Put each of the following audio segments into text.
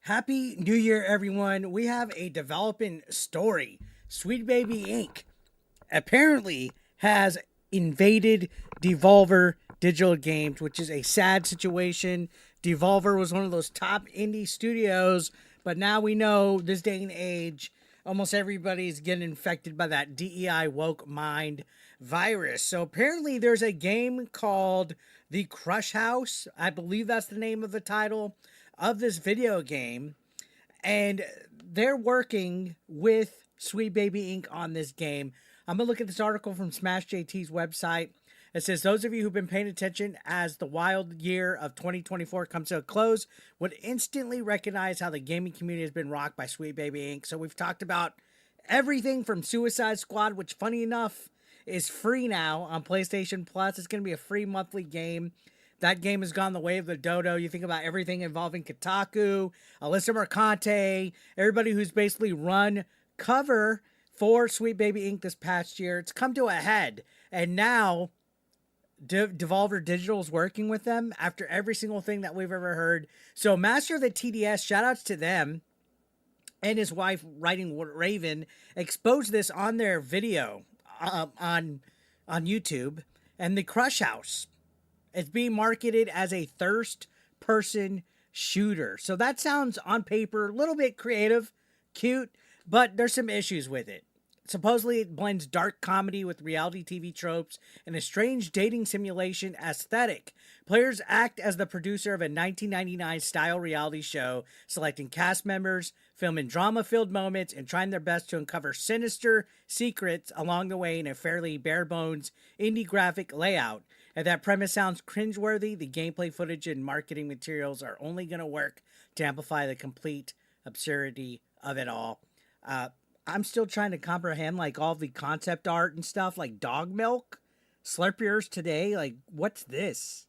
Happy New Year, everyone. We have a developing story. Sweet Baby Inc. apparently has invaded Devolver Digital Games, which is a sad situation. Devolver was one of those top indie studios, but now we know this day and age, almost everybody's getting infected by that DEI woke mind virus. So apparently, there's a game called The Crush House. I believe that's the name of the title of this video game, and they're working with Sweet Baby Inc. on this game. I'm gonna look at this article from Smash JT's website. It says those of you who've been paying attention as the wild year of 2024 comes to a close would instantly recognize how the gaming community has been rocked by Sweet Baby Inc. So we've talked about everything from Suicide Squad, which funny enough is free now on PlayStation Plus. It's going to be a free monthly game. That game has gone the way of the dodo. You think about everything involving Kotaku, Alyssa Mercante, everybody who's basically run cover for Sweet Baby Inc. this past year. It's come to a head. And now Devolver Digital is working with them after every single thing that we've ever heard. So Master of the TDS, shout outs to them, and his wife, Writing Raven, exposed this on their video on YouTube. And the Crush House, it's being marketed as a thirst-person shooter. So that sounds, on paper, a little bit creative, cute, but there's some issues with it. Supposedly, it blends dark comedy with reality TV tropes and a strange dating simulation aesthetic. Players act as the producer of a 1999-style reality show, selecting cast members, filming drama-filled moments, and trying their best to uncover sinister secrets along the way in a fairly bare-bones indie graphic layout. If that premise sounds cringeworthy, the gameplay footage and marketing materials are only going to work to amplify the complete absurdity of it all. I'm still trying to comprehend like all the concept art and stuff, like dog milk, Slurpeers today. Like, what's this?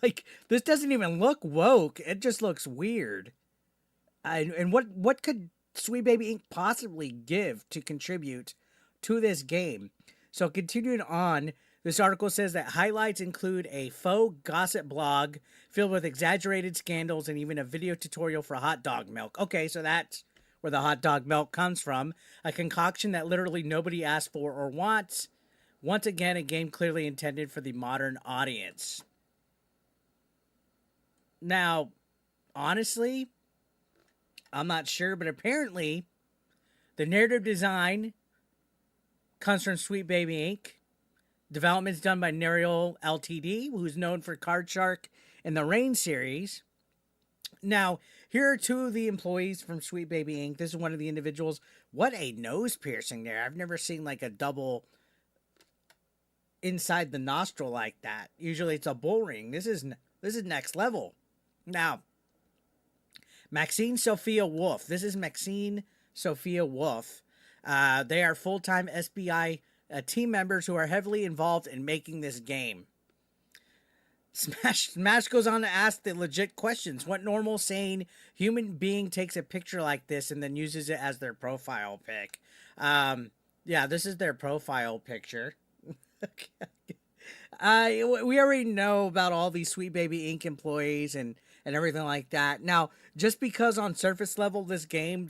Like, this doesn't even look woke. It just looks weird. And what could Sweet Baby Inc. possibly give to contribute to this game? So continuing on, this article says that highlights include a faux gossip blog filled with exaggerated scandals and even a video tutorial for hot dog milk. Okay, so that's where the hot dog milk comes from. A concoction that literally nobody asked for or wants. Once again, a game clearly intended for the modern audience. Now, honestly, I'm not sure, but apparently the narrative design comes from Sweet Baby Inc. Development's done by Nerial Ltd., who's known for Card Shark and the Rain series. Now, here are two of the employees from Sweet Baby Inc. This is one of the individuals. What a nose piercing there. I've never seen like a double inside the nostril like that. Usually it's a bull ring. This is next level. Now, Maxine Sophia Wolf. This is Maxine Sophia Wolf. They are full-time SBI team members who are heavily involved in making this game. Smash goes on to ask the legit questions. What normal, sane human being takes a picture like this and then uses it as their profile pic? Yeah, this is their profile picture. We already know about all these Sweet Baby Inc. employees and everything like that. Now, just because on surface level this game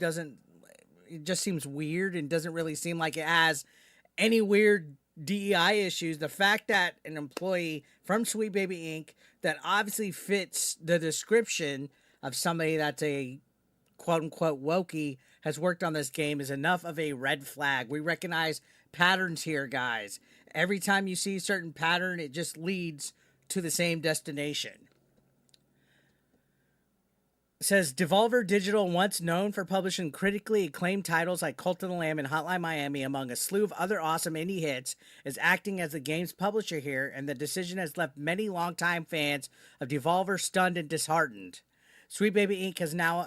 it just seems weird and doesn't really seem like it has any weird DEI issues, the fact that an employee from Sweet Baby Inc. that obviously fits the description of somebody that's a quote-unquote wokey has worked on this game is enough of a red flag. We recognize patterns here, guys. Every time you see a certain pattern, it just leads to the same destination. It says Devolver Digital, once known for publishing critically acclaimed titles like Cult of the Lamb and Hotline Miami, among a slew of other awesome indie hits, is acting as the game's publisher here, and the decision has left many longtime fans of Devolver stunned and disheartened. Sweet Baby Inc. has now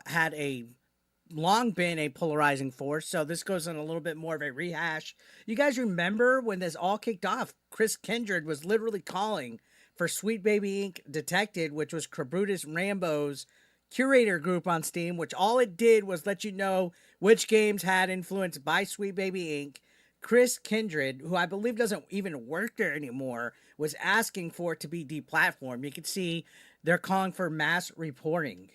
long been a polarizing force, so this goes on a little bit more of a rehash. You guys remember when this all kicked off, Chris Kindred was literally calling for Sweet Baby Inc. Detected, which was Brutus Rambo's curator group on Steam, which all it did was let you know which games had influence by Sweet Baby Inc. Chris Kindred, who I believe doesn't even work there anymore, was asking for it to be deplatformed. You can see they're calling for mass reporting.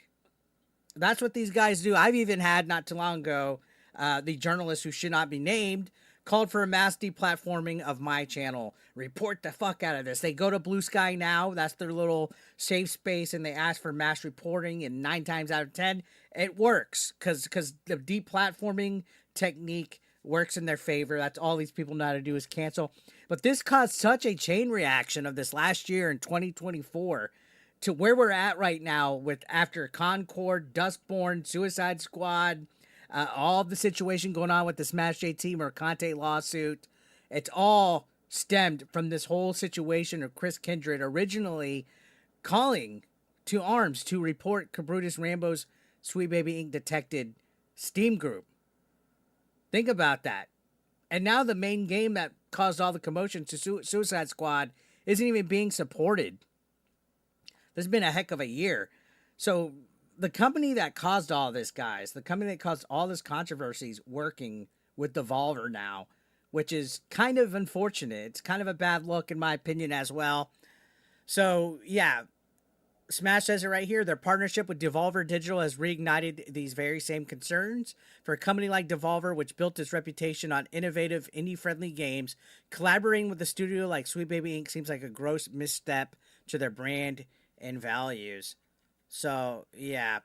That's what these guys do. I've even had not too long ago, the journalist who should not be named called for a mass deplatforming of my channel. Report the fuck out of this. They go to Blue Sky now. That's their little safe space, and they ask for mass reporting. And 9 times out of 10, it works because the deplatforming technique works in their favor. That's all these people know how to do is cancel. But this caused such a chain reaction of this last year in 2024 to where we're at right now with after Concord, Duskborn, Suicide Squad, all the situation going on with the Smash JT Mercante lawsuit. It's all stemmed from this whole situation of Chris Kindred originally calling to arms to report Cabrutus Rambo's Sweet Baby Inc. detected Steam group. Think about that. And now the main game that caused all the commotion to Suicide Squad isn't even being supported. This has been a heck of a year. So the company that caused all this, guys, the company that caused all this controversy is working with Devolver now, which is kind of unfortunate. It's kind of a bad look in my opinion as well. So yeah, Smash says it right here. Their partnership with Devolver Digital has reignited these very same concerns. For a company like Devolver, which built its reputation on innovative, indie-friendly games, collaborating with a studio like Sweet Baby Inc. seems like a gross misstep to their brand and values. So, yeah.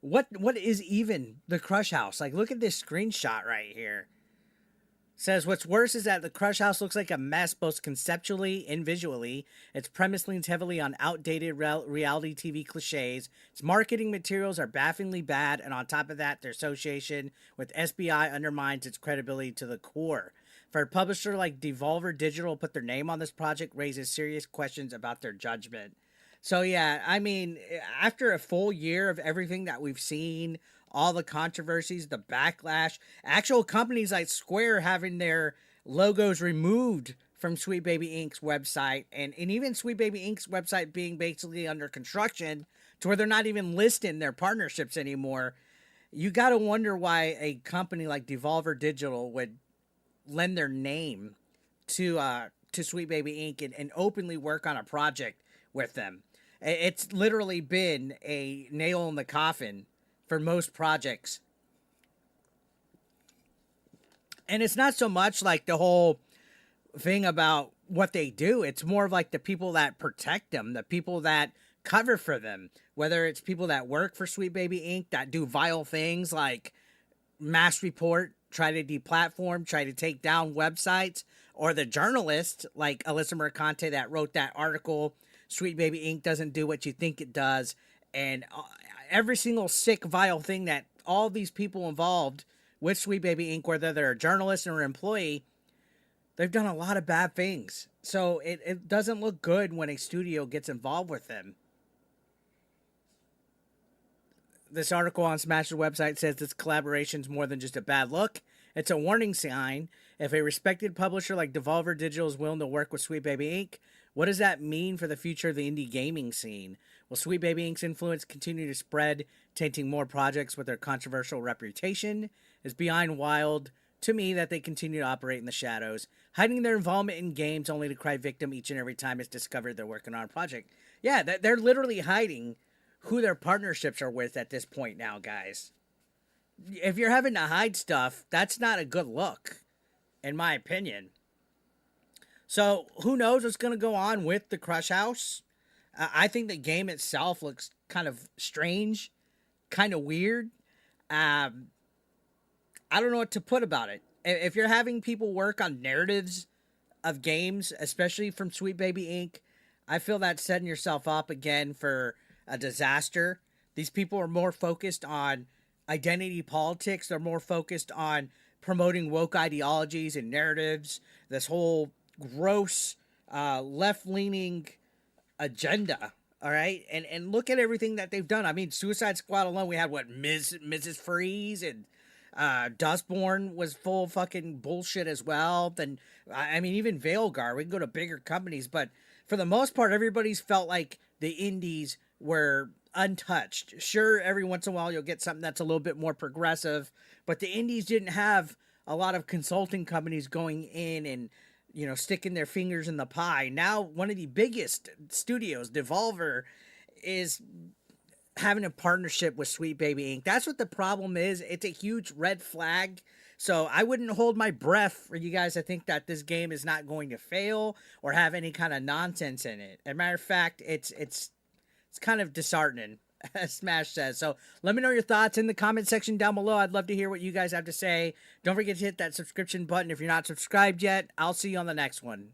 What is even the Crush House? Like, look at this screenshot right here. Says what's worse is that the Crush House looks like a mess both conceptually and visually. Its premise leans heavily on outdated reality TV cliches. Its marketing materials are bafflingly bad, and on top of that, their association with SBI undermines its credibility to the core. For a publisher like Devolver Digital to put their name on this project raises serious questions about their judgment. So yeah, I mean, after a full year of everything that we've seen, all the controversies, the backlash, actual companies like Square having their logos removed from Sweet Baby Inc.'s website, and even Sweet Baby Inc.'s website being basically under construction to where they're not even listing their partnerships anymore, you got to wonder why a company like Devolver Digital would lend their name to Sweet Baby Inc. and openly work on a project with them. It's literally been a nail in the coffin for most projects. And it's not so much like the whole thing about what they do. It's more of like the people that protect them, the people that cover for them, whether it's people that work for Sweet Baby Inc. that do vile things like mass report, try to deplatform, try to take down websites, or the journalist like Alyssa Mercante that wrote that article, Sweet Baby Inc. doesn't do what you think it does, and every single sick, vile thing that all these people involved with Sweet Baby Inc., whether they're a journalist or an employee, they've done a lot of bad things. So it doesn't look good when a studio gets involved with them. This article on Smash's website says this collaboration is more than just a bad look. It's a warning sign. If a respected publisher like Devolver Digital is willing to work with Sweet Baby Inc., what does that mean for the future of the indie gaming scene? Will Sweet Baby Inc.'s influence continue to spread, tainting more projects with their controversial reputation? It's beyond wild to me that they continue to operate in the shadows, hiding their involvement in games only to cry victim each and every time it's discovered they're working on a project. Yeah, they're literally hiding who their partnerships are with at this point now, guys. If you're having to hide stuff, that's not a good look, in my opinion. So, who knows what's going to go on with the Crush House? I think the game itself looks kind of strange, kind of weird. I don't know what to put about it. If you're having people work on narratives of games, especially from Sweet Baby Inc., I feel that's setting yourself up again for a disaster. These people are more focused on identity politics. They're more focused on promoting woke ideologies and narratives. This whole gross left-leaning agenda, all right? And look at everything that they've done. I mean, Suicide Squad alone, we had, Mrs. Freeze, and Dustborn was full fucking bullshit as well. Then, I mean, even Veilguard, we can go to bigger companies, but for the most part, everybody's felt like the indies were untouched. Sure, every once in a while you'll get something that's a little bit more progressive, but the indies didn't have a lot of consulting companies going in and, you know, sticking their fingers in the pie. Now, one of the biggest studios, Devolver, is having a partnership with Sweet Baby Inc. That's what the problem is. It's a huge red flag. So I wouldn't hold my breath for you guys to think that this game is not going to fail or have any kind of nonsense in it. As a matter of fact, it's kind of disheartening, as Smash says. So let me know your thoughts in the comment section down below. I'd love to hear what you guys have to say. Don't forget to hit that subscription button if you're not subscribed yet. I'll see you on the next one.